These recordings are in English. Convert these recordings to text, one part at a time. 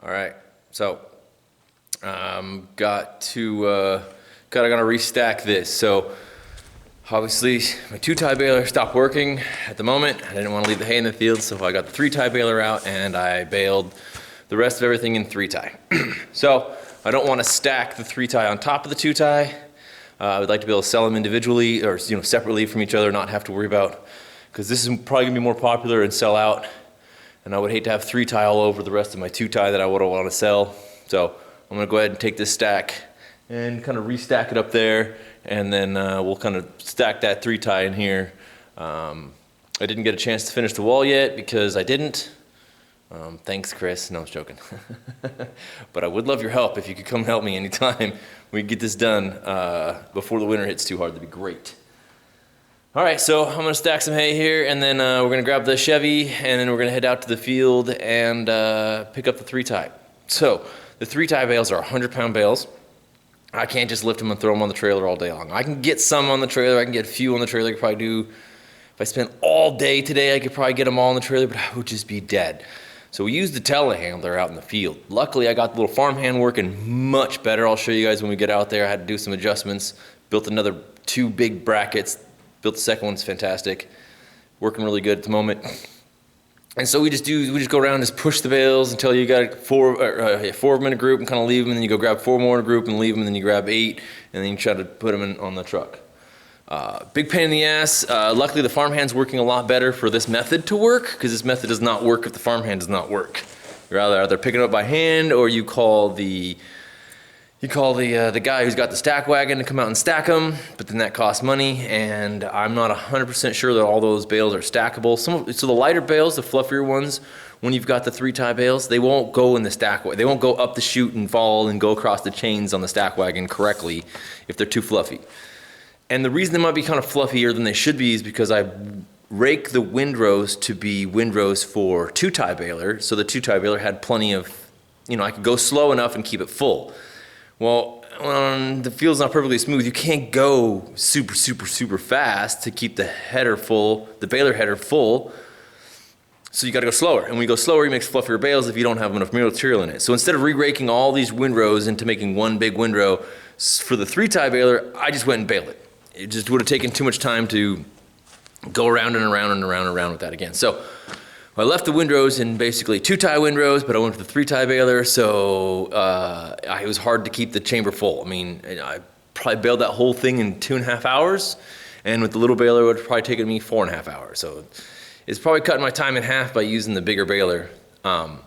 All right, so gotta restack this. So obviously my 2-tie baler stopped working at the moment. I didn't want to leave the hay in the field, so I got the 3-tie baler out and I baled the rest of everything in 3-tie. So I don't want to stack the 3-tie on top of the 2-tie. I would like to be able to sell them individually or separately from each other, not have to worry about, because this is probably gonna be more popular and sell out. And I would hate to have 3-tie all over the rest of my 2-tie that I would want to sell. So I'm gonna go ahead and take this stack and kind of restack it up there, and then we'll kind of stack that 3-tie in here. I didn't get a chance to finish the wall yet because I didn't. Thanks, Chris. No, I was joking. But I would love your help. If you could come help me anytime we get this done before the winter hits too hard, that'd be great. All right, so I'm gonna stack some hay here, and then we're gonna grab the Chevy, and then we're gonna head out to the field and pick up the 3-tie. So the 3-tie bales are 100-pound bales. I can't just lift them and throw them on the trailer all day long. I can get some on the trailer, I can get a few on the trailer. I could probably do, if I spent all day today, I could probably get them all on the trailer, but I would just be dead. So we used the telehandler out in the field. Luckily, I got the little farmhand working much better. I'll show you guys when we get out there. I had to do some adjustments, built another 2 big brackets. Built the second one's fantastic, working really good at the moment. And so we just go around and just push the bales until you got 4 of them in a group and kind of leave them, and then you go grab 4 more in a group and leave them, and then you grab 8, and then you try to put them on the truck. Big pain in the ass. Luckily the farmhand's working a lot better for this method to work, because this method does not work if the farmhand does not work. You're either picking it up by hand, or you call the guy who's got the stack wagon to come out and stack them, but then that costs money, and I'm not 100% sure that all those bales are stackable. So the lighter bales, the fluffier ones, when you've got the 3-tie bales, they won't go in the stack wagon. They won't go up the chute and fall and go across the chains on the stack wagon correctly if they're too fluffy. And the reason they might be kind of fluffier than they should be is because I rake the windrows to be windrows for 2-tie baler, so the 2-tie baler had plenty of, I could go slow enough and keep it full. Well, when the field's not perfectly smooth, you can't go super, super, super fast to keep the header full, the baler header full. So you gotta go slower. And when you go slower, you make fluffier bales if you don't have enough material in it. So instead of re-raking all these windrows into making one big windrow, for the 3-tie baler, I just went and baled it. It just would have taken too much time to go around and around and around and around with that again. So I left the windrows in basically 2-tie windrows, but I went to the 3-tie baler, so it was hard to keep the chamber full. I mean, I probably baled that whole thing in 2.5 hours, and with the little baler, it would have probably taken me 4.5 hours. So it's probably cutting my time in half by using the bigger baler. And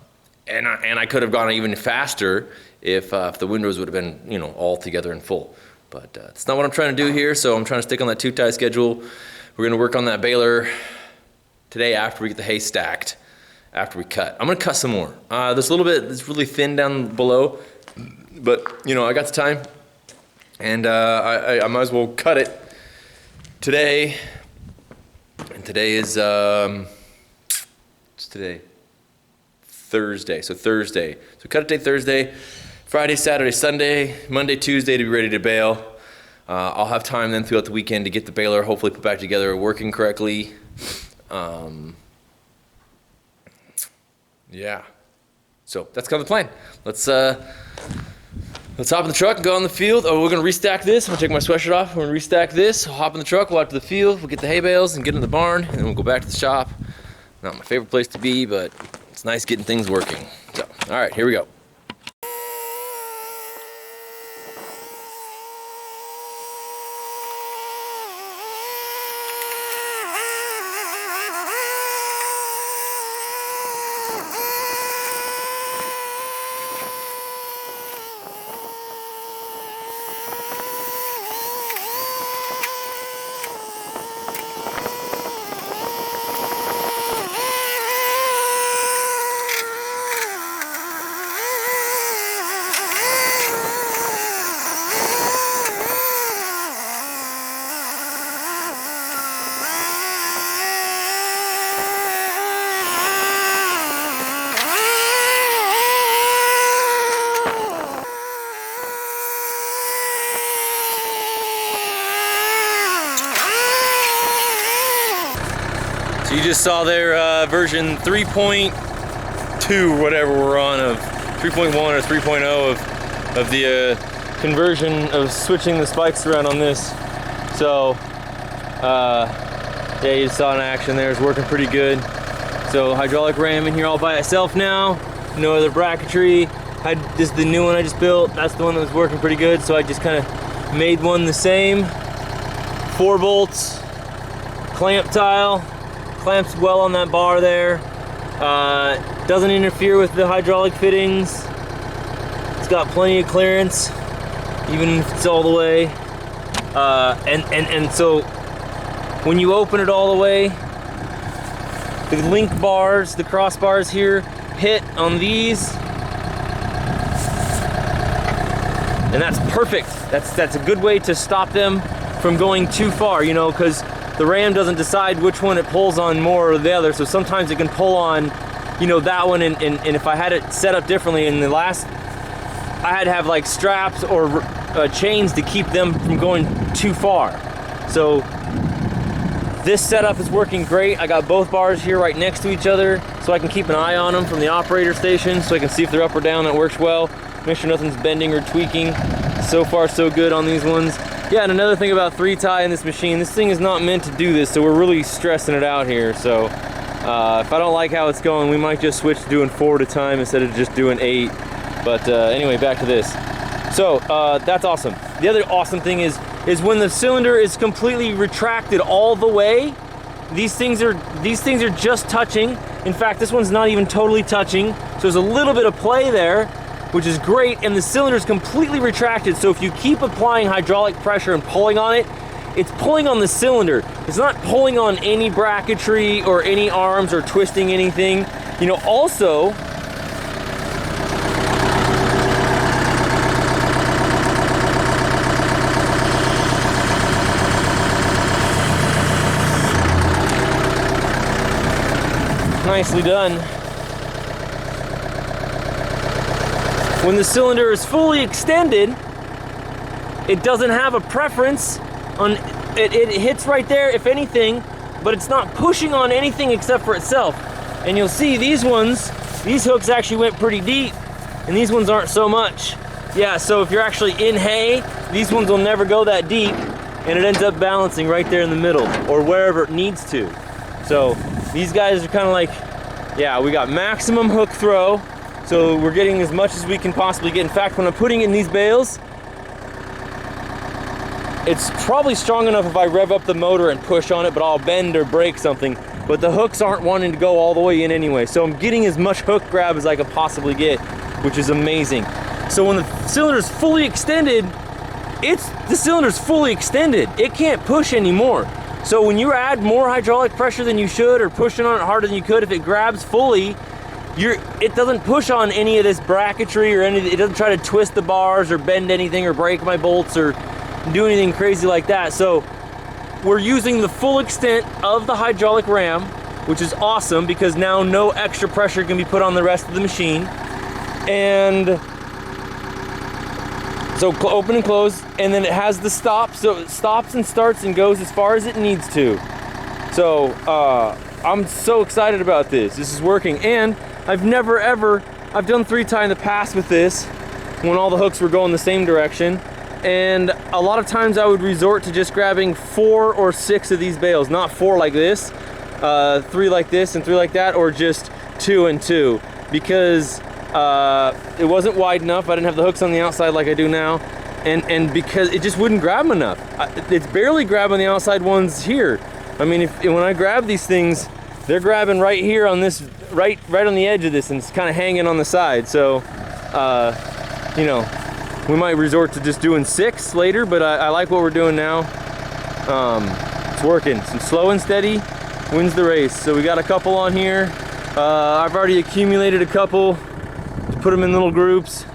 I could have gone even faster if the windrows would have been, all together and full. But that's not what I'm trying to do here, so I'm trying to stick on that 2-tie schedule. We're gonna work on that baler today after we get the hay stacked, after we cut. I'm gonna cut some more. There's a little bit, it's really thin down below, but I got the time, and I might as well cut it today. And today is, what's today? Thursday, so Thursday. So cut it today, Thursday, Friday, Saturday, Sunday, Monday, Tuesday to be ready to bale. I'll have time then throughout the weekend to get the baler hopefully put back together, working correctly. Yeah, so that's kind of the plan. Let's hop in the truck and go on the field. Oh, we're gonna restack this. I'm gonna take my sweatshirt off. We're gonna restack this. I'll hop in the truck, we'll out to the field, we'll get the hay bales and get in the barn, and then we'll go back to the shop. Not my favorite place to be, but it's nice getting things working. So, all right, here we go. You just saw their version 3.2 or whatever we're on of 3.1 or 3.0 of the conversion of switching the spikes around on this. So yeah, you saw in action there. It's working pretty good. So hydraulic ram in here all by itself now. No other bracketry. This is the new one I just built. That's the one that was working pretty good. So I just kind of made one the same. 4 bolts, clamp tile, clamps well on that bar there. Doesn't interfere with the hydraulic fittings. It's got plenty of clearance, even if it's all the way. And so when you open it all the way, the link bars, the crossbars here, hit on these. And that's perfect. That's a good way to stop them from going too far, you know, because the ram doesn't decide which one it pulls on more or the other. So sometimes it can pull on, you know, that one, and if I had it set up differently in the last, I had to have like straps or chains to keep them from going too far. So this setup is working great. I got both bars here right next to each other so I can keep an eye on them from the operator station so I can see if they're up or down. That works well. Make sure nothing's bending or tweaking. So far so good on these ones. Yeah, and another thing about 3-tie in this machine, this thing is not meant to do this, so we're really stressing it out here. So if I don't like how it's going, we might just switch to doing 4 at a time instead of just doing 8. But anyway, back to this. So that's awesome. The other awesome thing is when the cylinder is completely retracted all the way, these things are just touching. In fact, this one's not even totally touching, so there's a little bit of play there, which is great, and the cylinder is completely retracted. So if you keep applying hydraulic pressure and pulling on it, it's pulling on the cylinder. It's not pulling on any bracketry or any arms or twisting anything. You know, also, nicely done. When the cylinder is fully extended, it doesn't have a preference on it. It hits right there, if anything, but it's not pushing on anything except for itself. And you'll see these ones, these hooks actually went pretty deep, and these ones aren't so much. Yeah, so if you're actually in hay, these ones will never go that deep, and it ends up balancing right there in the middle, or wherever it needs to. So these guys are kind of like, yeah, we got maximum hook throw, so we're getting as much as we can possibly get. In fact, when I'm putting in these bales, it's probably strong enough if I rev up the motor and push on it, but I'll bend or break something. But the hooks aren't wanting to go all the way in anyway, so I'm getting as much hook grab as I could possibly get, which is amazing. So when the cylinder's fully extended, the cylinder's fully extended. It can't push anymore. So when you add more hydraulic pressure than you should, or pushing on it harder than you could, if it grabs fully, it doesn't push on any of this bracketry or anything. It doesn't try to twist the bars or bend anything or break my bolts or do anything crazy like that. So we're using the full extent of the hydraulic ram, which is awesome because now no extra pressure can be put on the rest of the machine. And so open and close, and then it has the stop, so it stops and starts and goes as far as it needs to. So I'm so excited about this. This is working, and I've done 3-tie in the past with this when all the hooks were going the same direction, and a lot of times I would resort to just grabbing 4 or 6 of these bales, not 4 like this, 3 like this and 3 like that, or just 2 and 2, because it wasn't wide enough. I didn't have the hooks on the outside like I do now, and because it just wouldn't grab them enough. It's barely grabbing the outside ones here. I mean, when I grab these things, they're grabbing right here on this, right on the edge of this, and it's kind of hanging on the side. So, you know, we might resort to just doing 6 later, but I like what we're doing now. It's working. Some slow and steady wins the race. So we got a couple on here. I've already accumulated a couple to put them in little groups.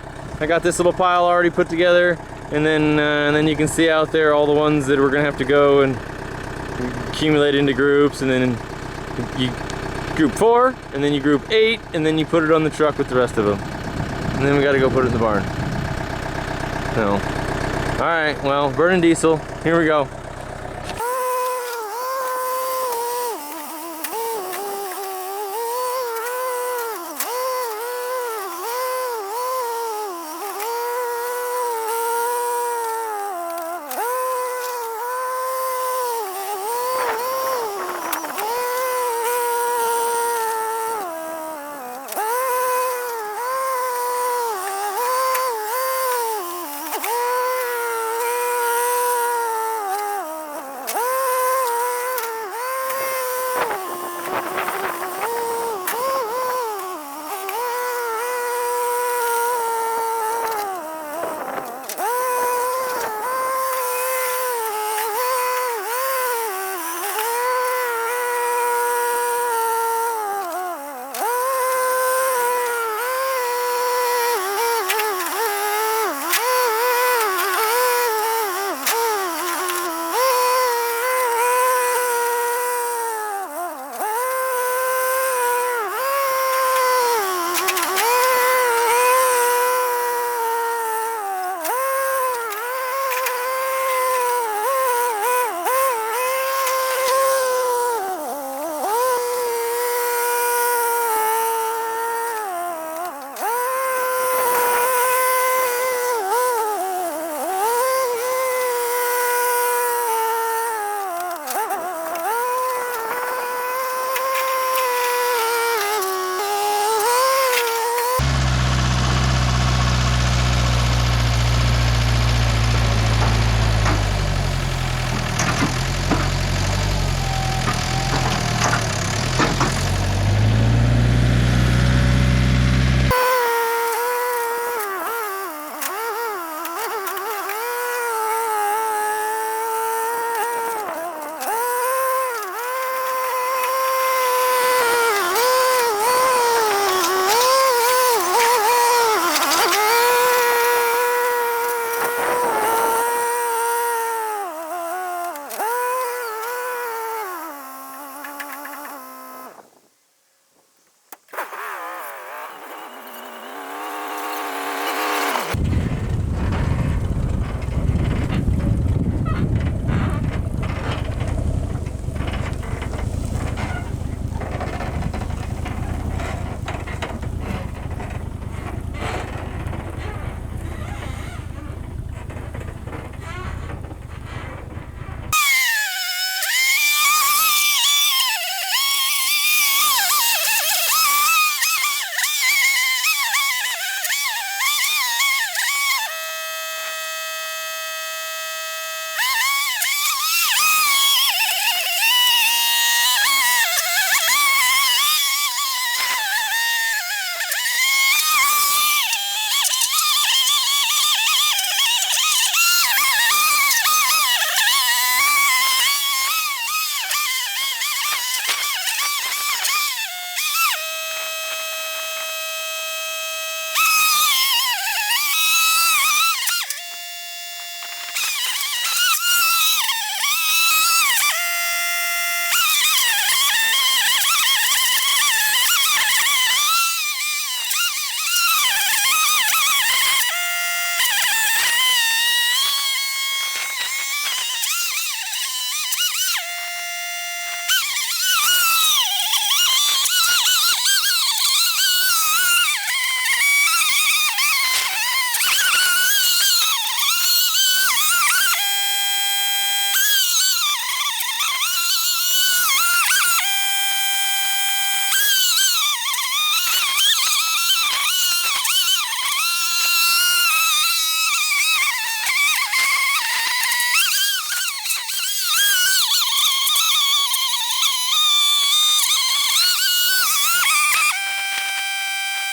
I got this little pile already put together, and then you can see out there all the ones that we're gonna have to go and accumulate into groups, and then you group 4, and then you group 8, and then you put it on the truck with the rest of them, and then we got to go put it in the barn. So, all right, well, burning diesel, here we go.